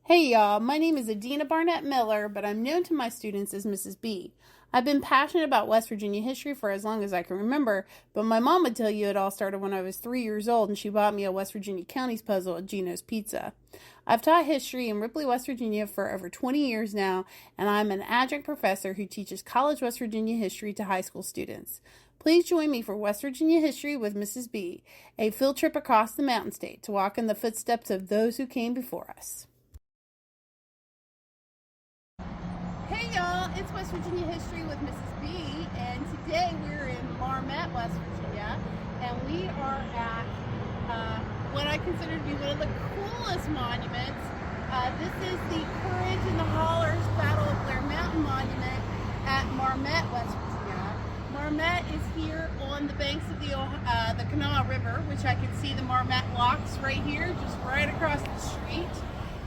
Hey y'all, my name is Adina Barnett Miller, but I'm known to my students as Mrs. B. I've been passionate about West Virginia history for as long as I can remember, but my mom would tell you it all started when I was 3 years old and she bought me a West Virginia counties puzzle at Gino's Pizza. I've taught history in Ripley, West Virginia for over 20 years now, and I'm an adjunct professor who teaches college West Virginia history to high school students. Please join me for West Virginia History with Mrs. B, a field trip across the Mountain State to walk in the footsteps of those who came before us. Hey y'all, it's West Virginia History with Mrs. B, and today we're in Marmet, West Virginia, and we are at what I consider to be one of the coolest monuments. This is the Courage in the Hollers Battle of Blair Mountain Monument at Marmet, West Virginia. Marmet is here on the banks of the Kanawha River, which I can see the Marmet locks right here, just right across the street,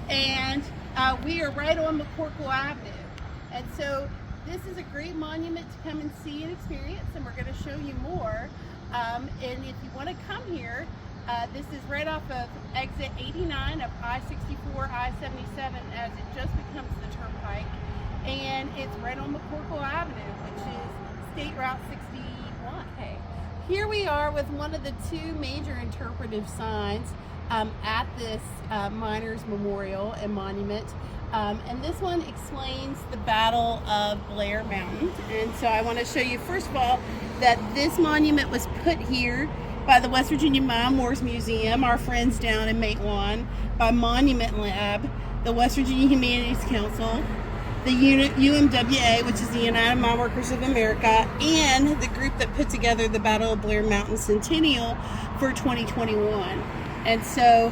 and we are right on McCorkle Avenue. And so this is a great monument to come and see and experience, and we're going to show you more. And if you want to come here, this is right off of exit 89 of I-64, I-77 as it just becomes the turnpike. And it's right on McCorkle Avenue, which is State Route 61. Okay. Here we are with one of the two major interpretive signs at this Miners Memorial and Monument. And this one explains the Battle of Blair Mountain. And so I want to show you, first of all, that this monument was put here by the West Virginia Mine Wars Museum, our friends down in Matewan, by Monument Lab, the West Virginia Humanities Council, the UMWA, which is the United Mine Workers of America, and the group that put together the Battle of Blair Mountain Centennial for 2021. And so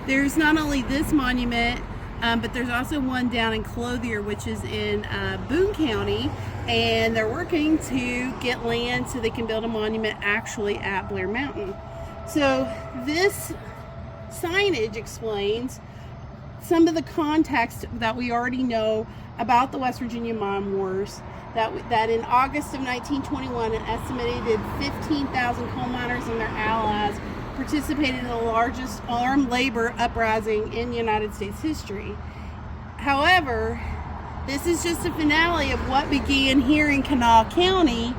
there's not only this monument, but there's also one down in Clothier, which is in Boone County, and they're working to get land so they can build a monument actually at Blair Mountain. So this signage explains some of the context that we already know about the West Virginia Mine Wars, that in August of 1921, an estimated 15,000 coal miners and their allies participated in the largest armed labor uprising in United States history. However, this is just a finale of what began here in Kanawha County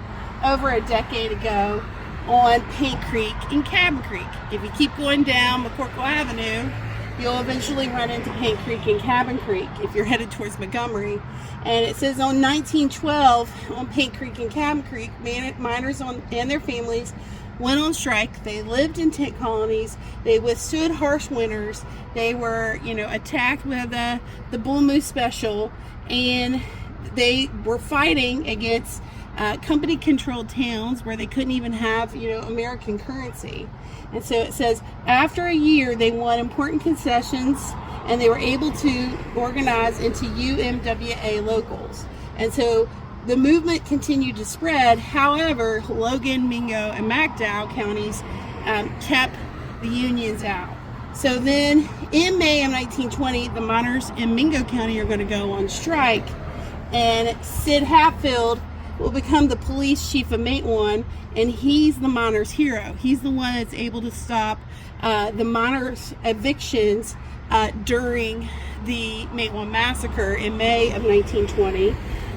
over a decade ago on Paint Creek and Cabin Creek. If you keep going down McCorkle Avenue, you'll eventually run into Paint Creek and Cabin Creek if you're headed towards Montgomery. And it says on 1912 on Paint Creek and Cabin Creek, miners and their families went on strike. They lived in tent colonies. They withstood harsh winters. They were, attacked with the Bull Moose Special, and they were fighting against company-controlled towns where they couldn't even have, American currency. And so it says after a year, they won important concessions, and they were able to organize into UMWA locals. And so the movement continued to spread. However, Logan, Mingo, and McDowell counties kept the unions out. So then in May of 1920, the miners in Mingo County are going to go on strike, and Sid Hatfield will become the police chief of Matewan, and he's the miners' hero. He's the one that's able to stop the miners' evictions during the Matewan massacre in May of 1920.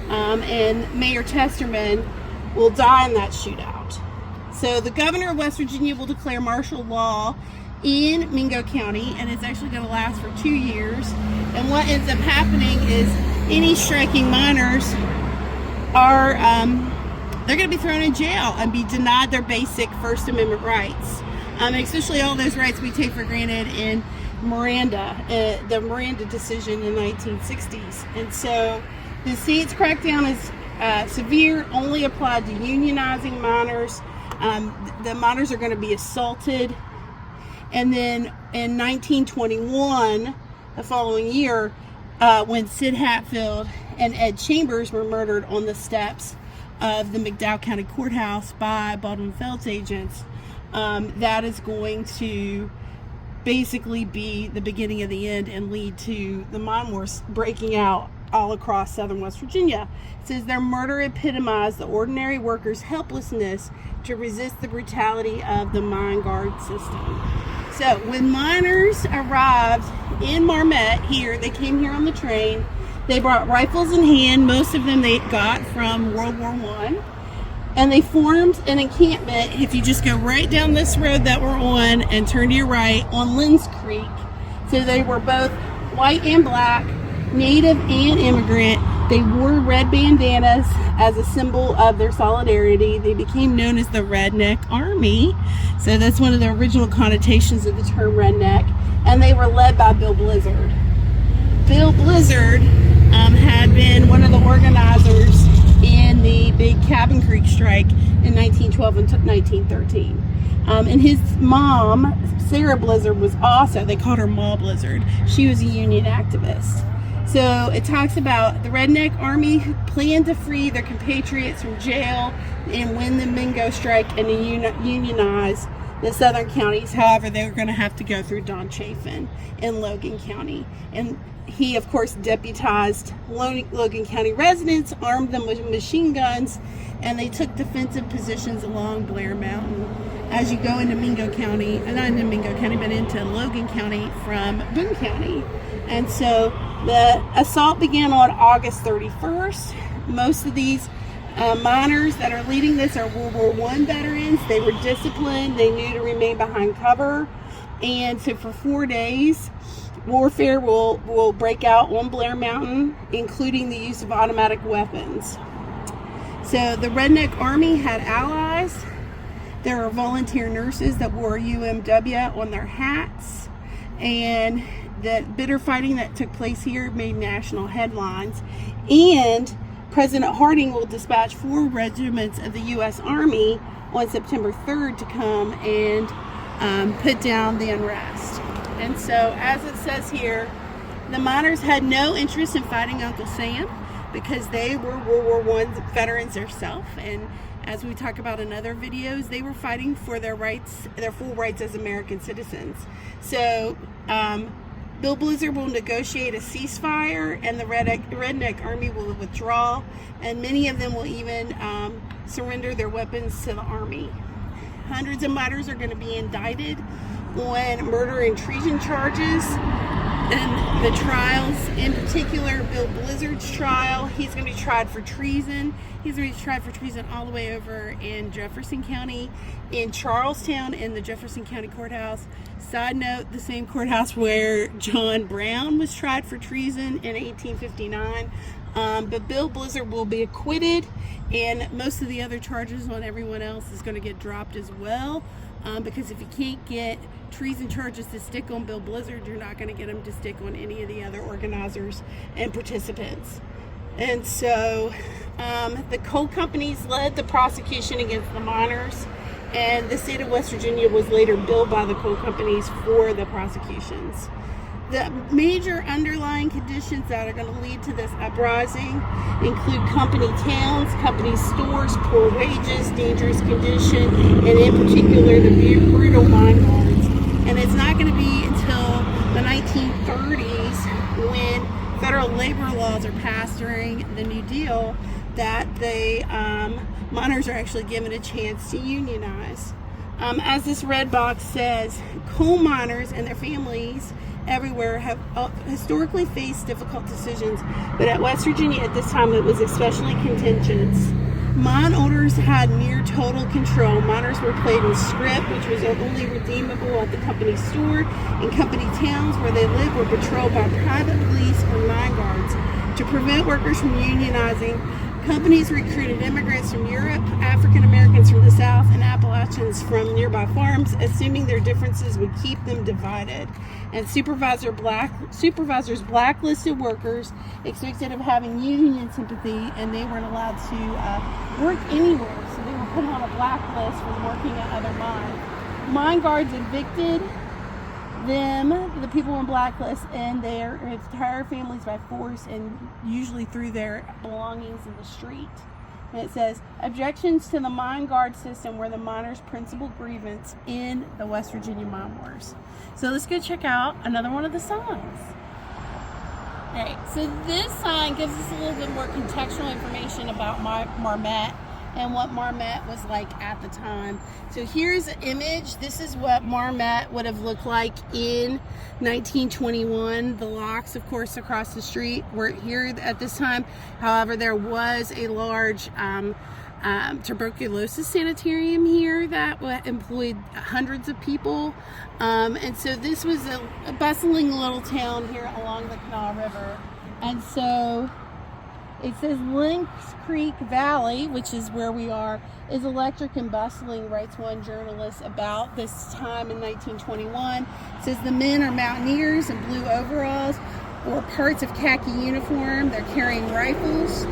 And Mayor Testerman will die in that shootout. So the governor of West Virginia will declare martial law in Mingo County, and it's actually going to last for 2 years. And what ends up happening is any striking miners are they're going to be thrown in jail and be denied their basic First Amendment rights, especially all those rights we take for granted in the Miranda decision in the 1960s. And so the state's crackdown is severe, only applied to unionizing miners. The miners are going to be assaulted. And then in 1921, the following year, when Sid Hatfield and Ed Chambers were murdered on the steps of the McDowell County Courthouse by Baldwin Felts agents, that is going to basically be the beginning of the end and lead to the mine wars breaking out all across southern West Virginia. It says their murder epitomized the ordinary workers' helplessness to resist the brutality of the mine guard system. So when miners arrived in Marmet here, they came here on the train. They brought rifles in hand. Most of them they got from World War I. And they formed an encampment, if you just go right down this road that we're on and turn to your right, on Lynn's Creek. So they were both white and black, native and immigrant. They wore red bandanas as a symbol of their solidarity. They became known as the Redneck Army. So that's one of the original connotations of the term redneck. And they were led by Bill Blizzard. Bill Blizzard had been one of the organizers in the big Cabin Creek strike in 1912 and 1913. And his mom, Sarah Blizzard, was also, they called her Ma Blizzard. She was a union activist. So it talks about the Redneck Army who planned to free their compatriots from jail and win the Mingo strike and to unionize the southern counties. However, they were going to have to go through Don Chafin in Logan County. And he, of course, deputized Logan County residents, armed them with machine guns, and they took defensive positions along Blair Mountain as you go into Mingo County, not into Mingo County, but into Logan County from Boone County. And so the assault began on August 31st. Most of these miners that are leading this are World War I veterans. They were disciplined. They knew to remain behind cover. And so for 4 days, warfare will break out on Blair Mountain, including the use of automatic weapons. So the Redneck Army had allies. There were volunteer nurses that wore UMW on their hats. And the bitter fighting that took place here made national headlines. And President Harding will dispatch 4 regiments of the U.S. Army on September 3rd to come and put down the unrest. And so, as it says here, the miners had no interest in fighting Uncle Sam because they were World War I veterans themselves. And as we talk about in other videos, they were fighting for their rights, their full rights as American citizens. So, Bill Blizzard will negotiate a ceasefire, and the Redneck Army will withdraw, and many of them will even surrender their weapons to the Army. Hundreds of miners are going to be indicted on murder and treason charges, and the trials, in particular Bill Blizzard's trial, he's going to be tried for treason. He's going to be tried for treason all the way over in Jefferson County, in Charlestown, in the Jefferson County Courthouse. Side note, the same courthouse where John Brown was tried for treason in 1859. But Bill Blizzard will be acquitted, and most of the other charges on everyone else is going to get dropped as well. Because if you can't get treason charges to stick on Bill Blizzard, you're not going to get them to stick on any of the other organizers and participants. And so the coal companies led the prosecution against the miners, and the state of West Virginia was later billed by the coal companies for the prosecutions. The major underlying conditions that are going to lead to this uprising include company towns, company stores, poor wages, dangerous condition, and in particular the brutal mine guards. And it's not going to be until the 1930s, when federal labor laws are passed during the New Deal, that the miners are actually given a chance to unionize. As this red box says, coal miners and their families everywhere have historically faced difficult decisions, but at West Virginia at this time it was especially contentious. Mine owners had near total control. Miners were paid in scrip, which was only redeemable at the company store, and company towns where they lived were patrolled by private police or mine guards. To prevent workers from unionizing, companies recruited immigrants from Europe, African Americans from the South, and Appalachians from nearby farms, assuming their differences would keep them divided. And supervisors blacklisted workers, expected of having union sympathy, and they weren't allowed to work anywhere. So they were put on a blacklist for working at other mines. Mine guards evicted them, the people on blacklist, and their entire families by force, and usually threw their belongings in the street. And it says, objections to the mine guard system were the miners' principal grievance in the West Virginia mine wars. So let's go check out another one of the songs. Alright, so this sign gives us a little bit more contextual information about Marmet and what Marmet was like at the time. So here's an image. This is what Marmet would have looked like in 1921. The locks, of course, across the street were here at this time. However, there was a large tuberculosis sanitarium here that employed hundreds of people. And so this was a bustling little town here along the Kanawha River. And so it says Lynx Creek Valley, which is where we are, is electric and bustling, writes one journalist about this time in 1921. It says the men are mountaineers in blue overalls or parts of khaki uniform. They're carrying rifles,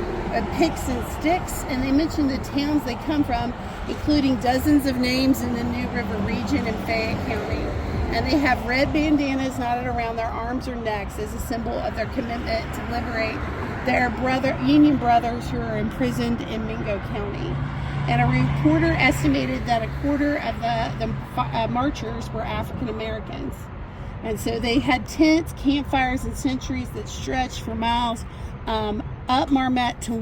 picks and sticks, and they mention the towns they come from, including dozens of names in the New River region and Fayette County. And they have red bandanas knotted around their arms or necks as a symbol of their commitment to liberate their Union brothers who are imprisoned in Mingo County. And a reporter estimated that a quarter of the marchers were African Americans. And so they had tents, campfires, and sentries that stretched for miles up Marmet to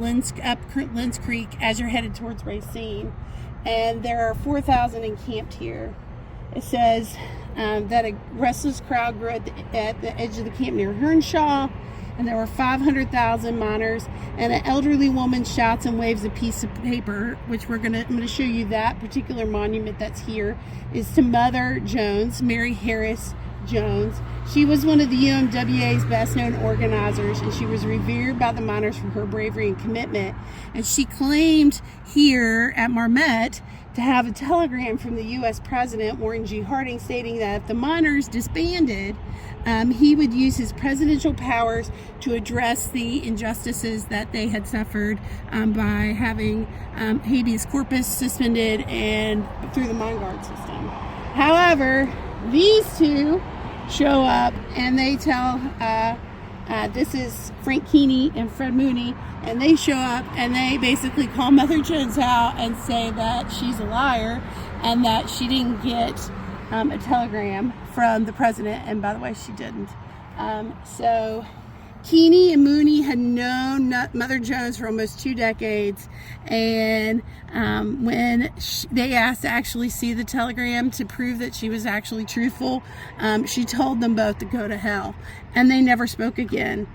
up Linz Creek as you're headed towards Racine. And there are 4,000 encamped here. It says that a restless crowd grew at the edge of the camp near Hernshaw, and there were 500,000 miners, and an elderly woman shouts and waves a piece of paper, which I'm going to show you. That particular monument that's here is to Mother Jones, Mary Harris Jones. She was one of the UMWA's best known organizers, and she was revered by the miners for her bravery and commitment. And she claimed here at Marmet to have a telegram from the U.S. President Warren G. Harding stating that if the miners disbanded, he would use his presidential powers to address the injustices that they had suffered by having habeas corpus suspended and through the mine guard system. However, these two show up and they tell, this is Frank Keeney and Fred Mooney, and they show up and they basically call Mother Jones out and say that she's a liar and that she didn't get a telegram from the president. And by the way, she didn't. So Keeney and Mooney had known Mother Jones for almost 2 decades, and when they asked to actually see the telegram to prove that she was actually truthful, she told them both to go to hell, and they never spoke again.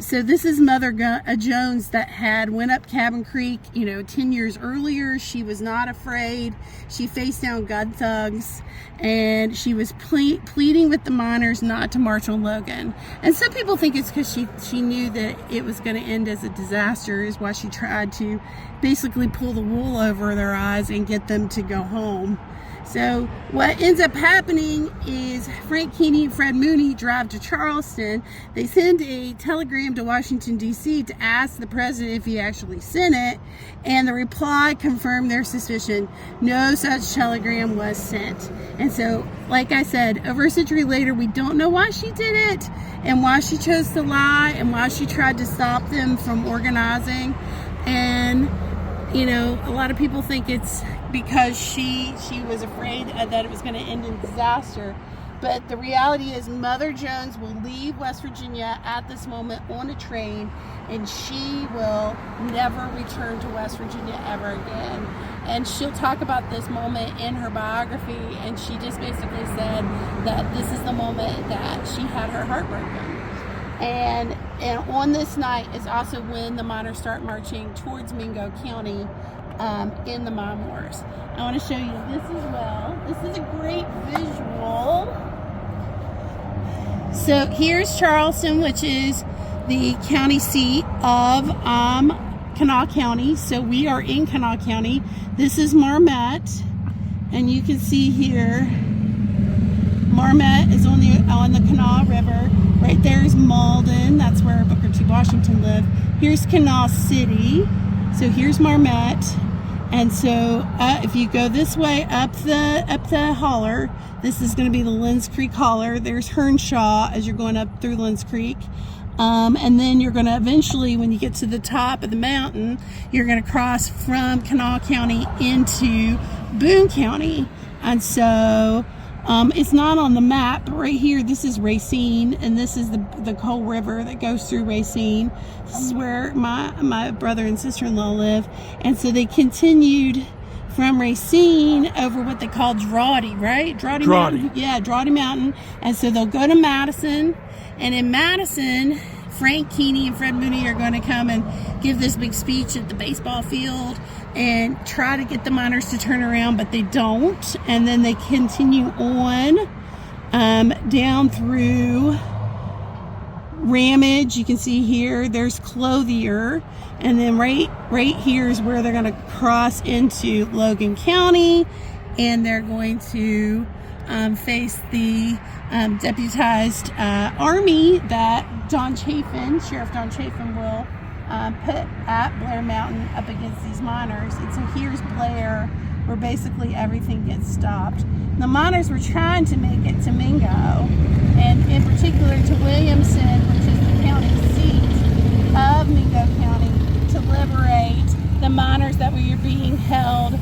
So this is Mother Jones that went up Cabin Creek, 10 years earlier. She was not afraid. She faced down gun thugs, and she was pleading with the miners not to march on Logan. And some people think it's because she knew that it was going to end as a disaster, is why she tried to basically pull the wool over their eyes and get them to go home. So what ends up happening is Frank Keeney and Fred Mooney drive to Charleston. They send a telegram to Washington, D.C. to ask the president if he actually sent it, and the reply confirmed their suspicion. No such telegram was sent. And so, like I said, over a century later, we don't know why she did it and why she chose to lie and why she tried to stop them from organizing. And a lot of people think it's because she was afraid that it was going to end in disaster. But the reality is Mother Jones will leave West Virginia at this moment on a train, and she will never return to West Virginia ever again. And she'll talk about this moment in her biography, and she just basically said that this is the moment that she had her heart broken. And on this night is also when the miners start marching towards Mingo County in the mine wars. I want to show you this as well. This is a great visual. So here's Charleston, which is the county seat of Kanawha County. So we are in Kanawha County. This is Marmet, and you can see here Marmet is on the Kanawha River. Right there is Malden. That's where Booker T. Washington lived. Here's Kanawha City. So here's Marmet. And so if you go this way up the holler, this is going to be the Linz Creek holler. There's Hernshaw as you're going up through Linz Creek. And then you're going to eventually, when you get to the top of the mountain, you're going to cross from Kanawha County into Boone County. And so It's not on the map, but right here, this is Racine, and this is the Coal River that goes through Racine. This is where my brother and sister-in-law live, and so they continued from Racine over what they call Drawdy, right? Drawdy Mountain. Yeah, Drawdy Mountain. And so they'll go to Madison, and in Madison, Frank Keeney and Fred Mooney are going to come and give this big speech at the baseball field and try to get the miners to turn around, but they don't. And then they continue on down through Ramage. You can see here, there's Clothier. And then right here is where they're going to cross into Logan County, and they're going to face the deputized army that Sheriff Don Chafin will put at Blair Mountain up against these miners. And so here's Blair, where basically everything gets stopped. The miners were trying to make it to Mingo, and in particular to Williamson, which is the county seat of Mingo County, to liberate the miners that were being held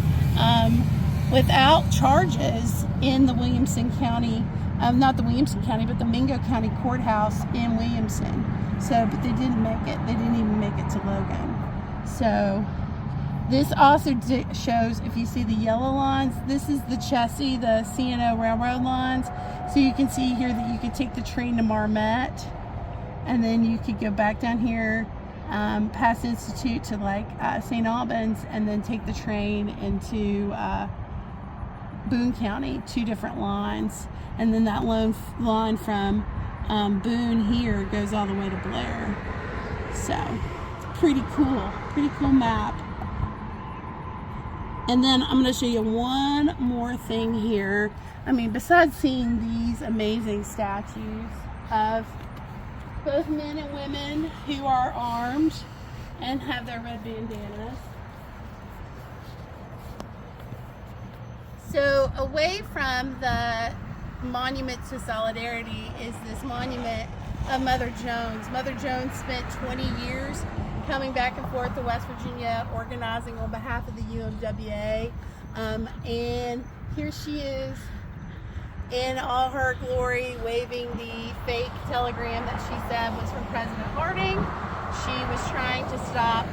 without charges in the Williamson County, not the Williamson County, but the Mingo County Courthouse in Williamson. So, but they didn't make it. They didn't even make it to Logan. So, this also shows, if you see the yellow lines, this is the Chessie, the C&O Railroad lines. So you can see here that you could take the train to Marmet, and then you could go back down here past Institute to like St. Albans, and then take the train into Boone County, 2 different lines. And then that line from Boone here goes all the way to Blair. So pretty cool map. And then I'm going to show you one more thing here. I mean, besides seeing these amazing statues of both men and women who are armed and have their red bandanas. So away from the monument to solidarity is this monument of Mother Jones. Mother Jones spent 20 years coming back and forth to West Virginia, organizing on behalf of the UMWA. And here she is in all her glory, waving the fake telegram that she said was from President Harding. She was trying to stop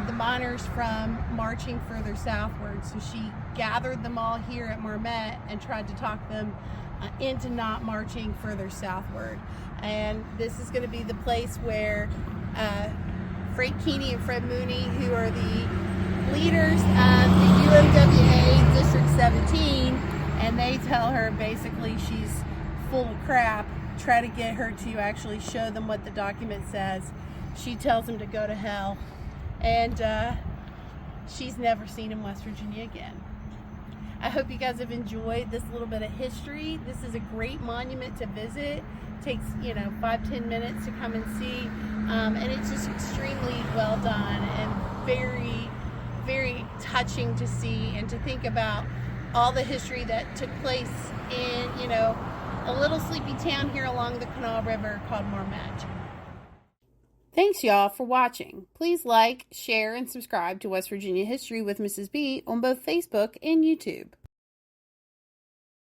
the miners from marching further southward. So she gathered them all here at Marmet and tried to talk them into not marching further southward. And this is going to be the place where Frank Keeney and Fred Mooney, who are the leaders of the UMWA District 17, and they tell her basically she's full of crap, try to get her to actually show them what the document says. She tells them to go to hell, and she's never seen in West Virginia again. I hope you guys have enjoyed this little bit of history. This is a great monument to visit. It takes 5-10 minutes to come and see, and it's just extremely well done and very, very touching to see and to think about all the history that took place in a little sleepy town here along the Kanawha River called Marmet. Thanks, y'all, for watching. Please like, share, and subscribe to West Virginia History with Mrs. B on both Facebook and YouTube.